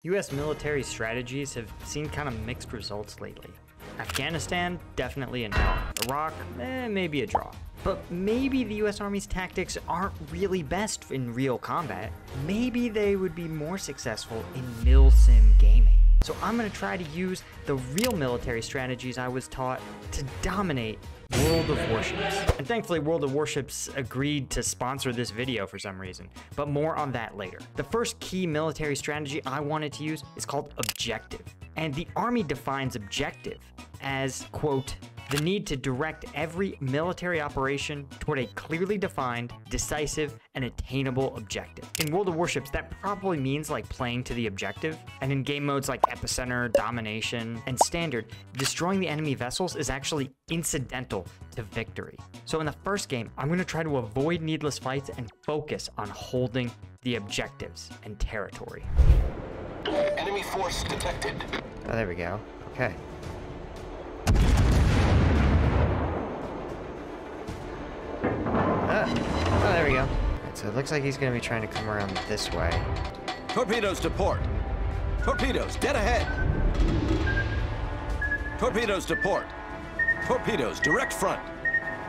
US military strategies have seen kind of mixed results lately. Afghanistan, definitely a no. Iraq, maybe a draw. But maybe the US Army's tactics aren't really best in real combat. Maybe they would be more successful in milsim gaming. So I'm gonna try to use the real military strategies I was taught to dominate World of Warships. And thankfully, World of Warships agreed to sponsor this video for some reason, but more on that later. The first key military strategy I wanted to use is called objective. And the Army defines objective as, quote, the need to direct every military operation toward a clearly defined, decisive, and attainable objective. In World of Warships, that probably means like playing to the objective. And in game modes like Epicenter, Domination, and Standard, destroying the enemy vessels is actually incidental to victory. So in the first game, I'm going to try to avoid needless fights and focus on holding the objectives and territory. Enemy force detected. Oh, there we go. Okay. Oh, there we go. Right, so it looks like he's going to be trying to come around this way. Torpedoes to port. Torpedoes, dead ahead. Torpedoes to port. Torpedoes, direct front.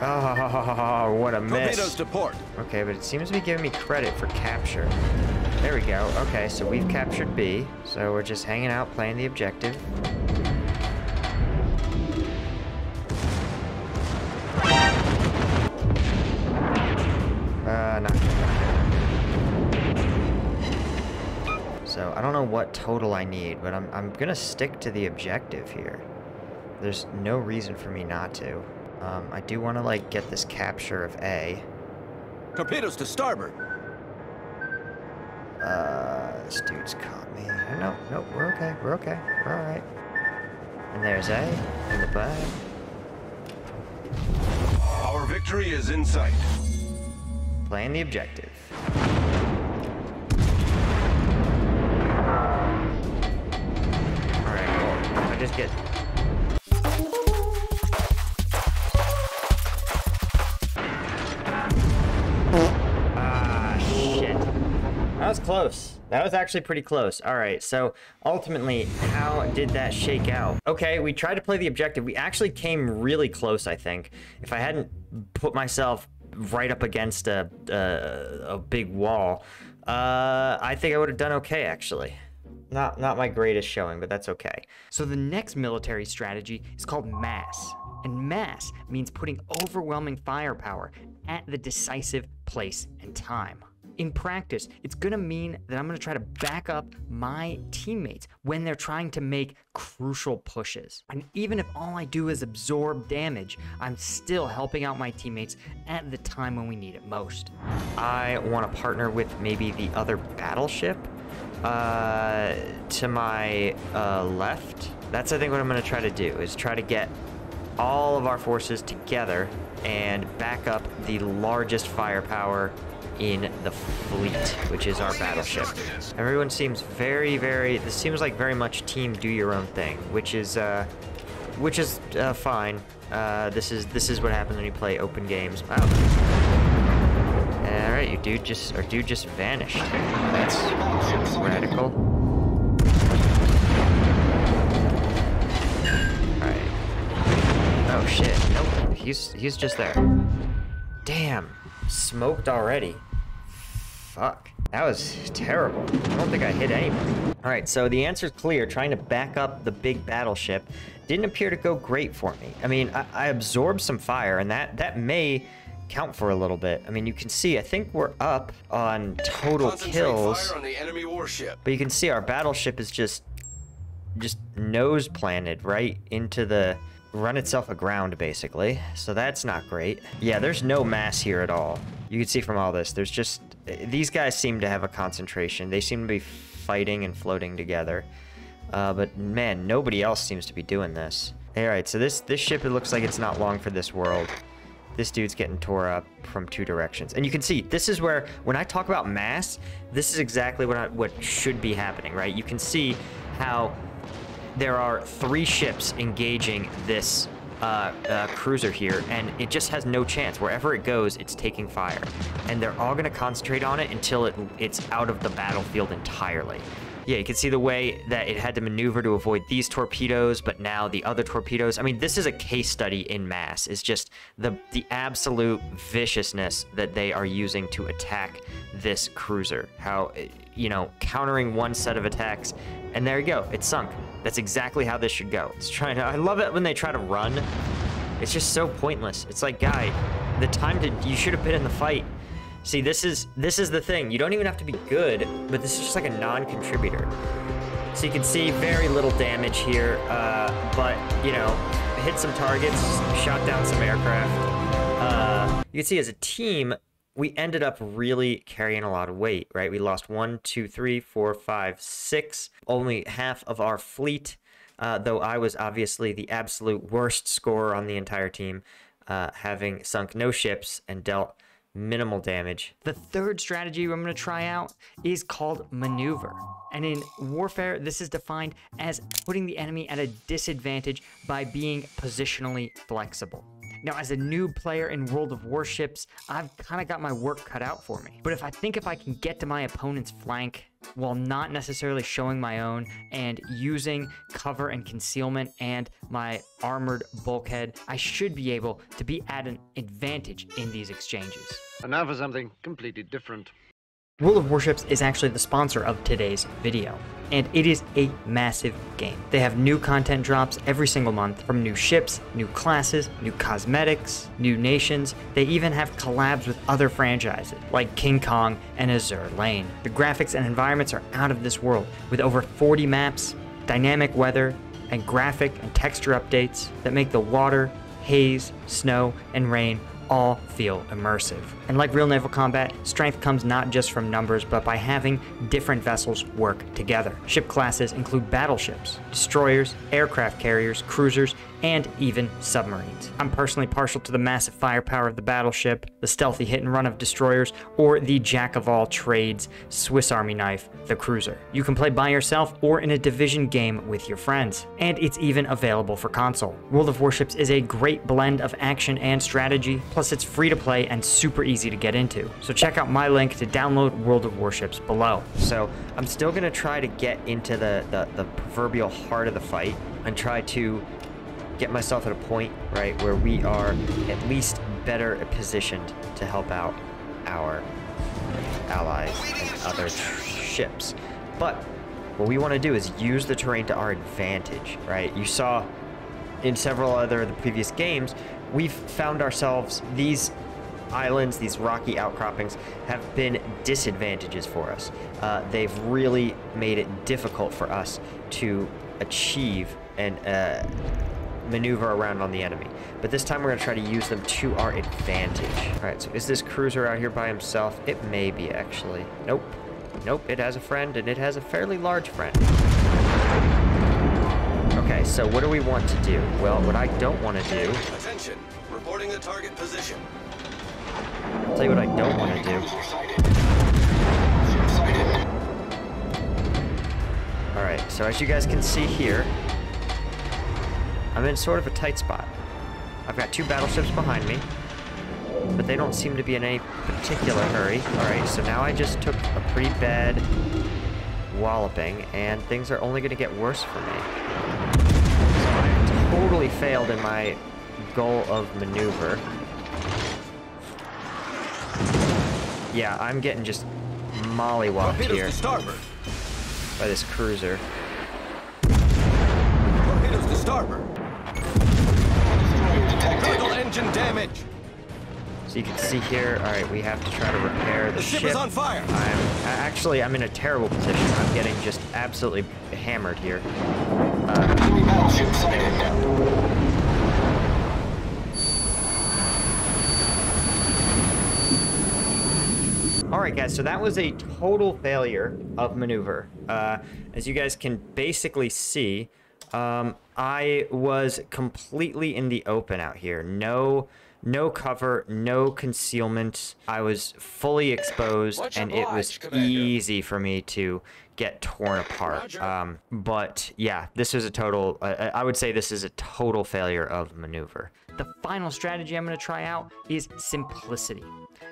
Oh, what a miss. Torpedoes to port. Okay, but it seems to be giving me credit for capture. There we go. Okay, so we've captured B. So we're just hanging out, playing the objective. No. So I don't know what total I need, but I'm gonna stick to the objective here. There's no reason for me not to. I do want to like get this capture of A. Torpedoes to starboard. This dude's caught me. No, we're okay. We're okay. We're all right. And there's A in the bag. Our victory is in sight. Playing the objective. Alright, cool. I just get... Ah, shit. That was close. That was actually pretty close. Alright, so ultimately, how did that shake out? Okay, we tried to play the objective. We actually came really close, I think. If I hadn't put myself right up against a big wall, I think I would have done okay, actually. Not my greatest showing, but that's okay. So the next military strategy is called mass. And mass means putting overwhelming firepower at the decisive place and time. In practice, it's gonna mean that I'm gonna try to back up my teammates when they're trying to make crucial pushes. And even if all I do is absorb damage, I'm still helping out my teammates at the time when we need it most. I wanna partner with maybe the other battleship to my left. That's, I think, what I'm gonna try to do, is try to get all of our forces together and back up the largest firepower in the fleet, which is our battleship. Everyone seems this seems like very much team do your own thing, which is fine. This is what happens when you play open games. Wow. All right, our dude just vanished. That's radical. All right. Oh shit. Nope. He's just there. Damn. Smoked already. Fuck. That was terrible. I don't think I hit anybody. Alright, so the answer's clear. Trying to back up the big battleship didn't appear to go great for me. I mean, I absorbed some fire, and that may count for a little bit. I mean, you can see, I think we're up on total kills. Fire on the enemy warship. But you can see our battleship is just nose planted right into the... run itself aground, basically. So that's not great. Yeah, there's no mass here at all. You can see from all this, there's just... these guys seem to have a concentration. They seem to be fighting and floating together. But man, nobody else seems to be doing this. Alright, so this ship, it looks like it's not long for this world. This dude's getting tore up from two directions. And you can see, this is where, when I talk about mass, this is exactly what should be happening, right? You can see how there are 3 ships engaging this cruiser here, and it just has no chance. Wherever it goes, it's taking fire. And they're all going to concentrate on it until it's out of the battlefield entirely. Yeah, you can see the way that it had to maneuver to avoid these torpedoes, but now the other torpedoes. I mean, this is a case study in mass. It's just the absolute viciousness that they are using to attack this cruiser. How, you know, countering one set of attacks, and there you go, it's sunk. That's exactly how this should go. It's trying to, I love it when they try to run. It's just so pointless. It's like, guy, the time to, you should have been in the fight. See, this is the thing. You don't even have to be good, but this is just like a non-contributor. So you can see very little damage here, but, you know, hit some targets, shot down some aircraft. You can see as a team, we ended up really carrying a lot of weight, right? We lost 1, 2, 3, 4, 5, 6, only half of our fleet, though I was obviously the absolute worst scorer on the entire team, having sunk no ships and dealt minimal damage. The third strategy I'm going to try out is called maneuver. And in warfare, this is defined as putting the enemy at a disadvantage by being positionally flexible. Now, as a new player in World of Warships, I've kind of got my work cut out for me. But if I can get to my opponent's flank while not necessarily showing my own and using cover and concealment and my armored bulkhead, I should be able to be at an advantage in these exchanges. And now for something completely different. World of Warships is actually the sponsor of today's video, and it is a massive game. They have new content drops every single month from new ships, new classes, new cosmetics, new nations. They even have collabs with other franchises like King Kong and Azure Lane. The graphics and environments are out of this world, with over 40 maps, dynamic weather, and graphic and texture updates that make the water, haze, snow, and rain all feel immersive. And like real naval combat, strength comes not just from numbers, but by having different vessels work together. Ship classes include battleships, destroyers, aircraft carriers, cruisers, and even submarines. I'm personally partial to the massive firepower of the battleship, the stealthy hit and run of destroyers, or the jack-of-all-trades Swiss Army knife, the cruiser. You can play by yourself or in a division game with your friends, and it's even available for console. World of Warships is a great blend of action and strategy, plus it's free to play and super easy to get into. So check out my link to download World of Warships below. So I'm still gonna try to get into the proverbial heart of the fight and try to get myself at a point, right, where we are at least better positioned to help out our allies and other ships. But what we want to do is use the terrain to our advantage, right? You saw in several other of the previous games, we've found ourselves, these islands, these rocky outcroppings have been disadvantages for us. They've really made it difficult for us to achieve and maneuver around on the enemy. But this time we're going to try to use them to our advantage. Alright, so is this cruiser out here by himself? It may be, actually. Nope. Nope, it has a friend, and it has a fairly large friend. Okay, so what do we want to do? Well, what I don't want to do... Attention, reporting the target position. I'll tell you what I don't want to do. Alright, so as you guys can see here, I'm in sort of a tight spot. I've got 2 battleships behind me, but they don't seem to be in any particular hurry. Alright, so now I just took a pretty bad walloping, and things are only going to get worse for me. So I totally failed in my goal of maneuver. Yeah, I'm getting just mollywopped here by this cruiser. Torpedoes to starboard. Critical engine damage. So you can see here, all right, we have to try to repair the ship. The ship is on fire. I'm in a terrible position. I'm getting just absolutely hammered here. Alright guys, so that was a total failure of maneuver. As you guys can basically see, I was completely in the open out here. No cover, no concealment. I was fully exposed, and it was easy for me to get torn apart. But yeah, this was a total, I would say this is a total failure of maneuver. The final strategy I'm going to try out is simplicity.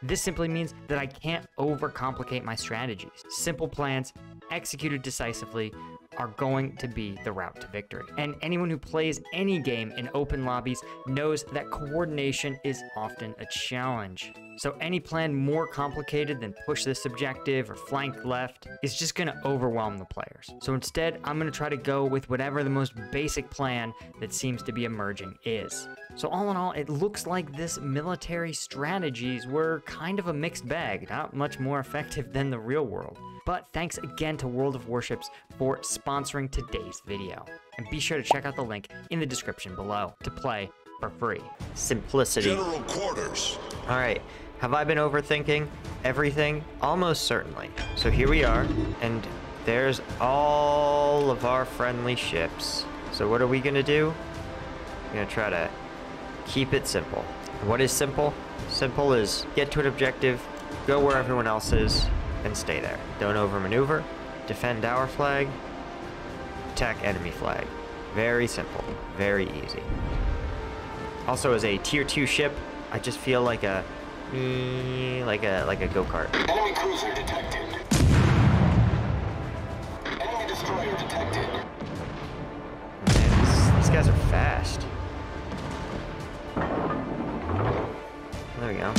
This simply means that I can't overcomplicate my strategies. Simple plans, executed decisively, are going to be the route to victory. And anyone who plays any game in open lobbies knows that coordination is often a challenge. So any plan more complicated than push this objective or flank left is just gonna overwhelm the players. So instead, I'm gonna try to go with whatever the most basic plan that seems to be emerging is. So all in all, it looks like this military strategies were kind of a mixed bag, not much more effective than the real world. But thanks again to World of Warships for sponsoring today's video. And be sure to check out the link in the description below to play for free. Simplicity. General quarters. All right, have I been overthinking everything? Almost certainly. So here we are, and there's all of our friendly ships. So what are we gonna do? We're gonna try to keep it simple. What is simple? Simple is get to an objective, go where everyone else is, and stay there. Don't overmaneuver, defend our flag, attack enemy flag. Very simple, very easy. Also, as a tier 2 ship, I just feel like a go-kart. Enemy cruiser detected. Enemy destroyer detected. Man, these guys are fast. There we go.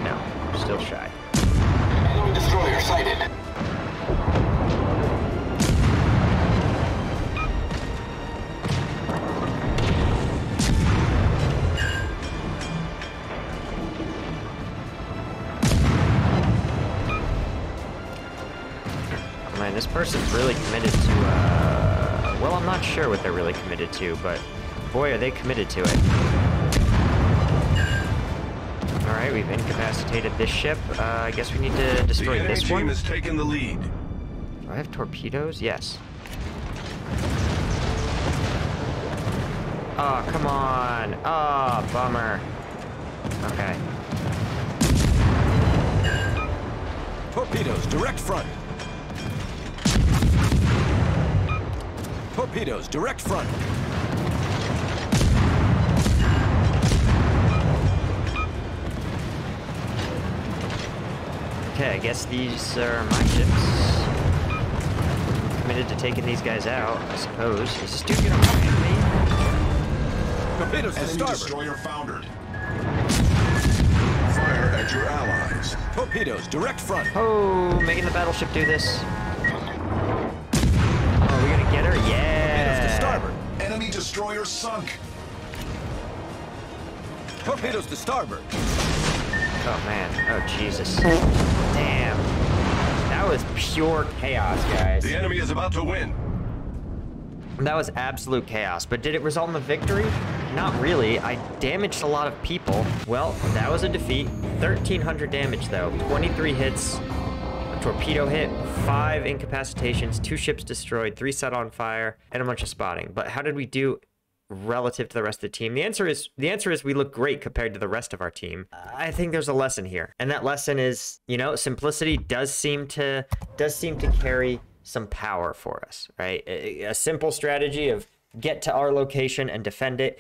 No, still shy. Enemy destroyer sighted. Man, this person's really committed to, well, I'm not sure what they're really committed to, but boy, are they committed to it. Alright, we've incapacitated this ship. I guess we need to destroy this one. The enemy team has taken the lead. Do I have torpedoes? Yes. Oh, come on. Oh, bummer. Okay. Torpedoes, direct front. Torpedoes, direct front. Okay, I guess these are my ships. Committed to taking these guys out, I suppose. Is this dude gonna run into me? Torpedoes to Enemy starboard. destroyer foundered. Fire at your allies. Torpedoes, direct front. Oh, making the battleship do this. Oh, we gonna get her? Yeah. Torpedoes to starboard. Enemy destroyer sunk. Torpedoes to starboard. Oh man. Oh Jesus. Damn. That was pure chaos, guys. The enemy is about to win. That was absolute chaos. But did it result in a victory? Not really. I damaged a lot of people. Well, that was a defeat. 1,300 damage though. 23 hits. A torpedo hit. 5 incapacitations. 2 ships destroyed. 3 set on fire. And a bunch of spotting. But how did we do relative to the rest of the team? The answer is we look great compared to the rest of our team. I think there's a lesson here, and that lesson is, you know, simplicity does seem to carry some power for us, right? A simple strategy of get to our location and defend it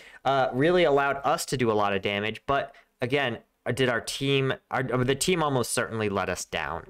really allowed us to do a lot of damage, but again, did the team almost certainly let us down.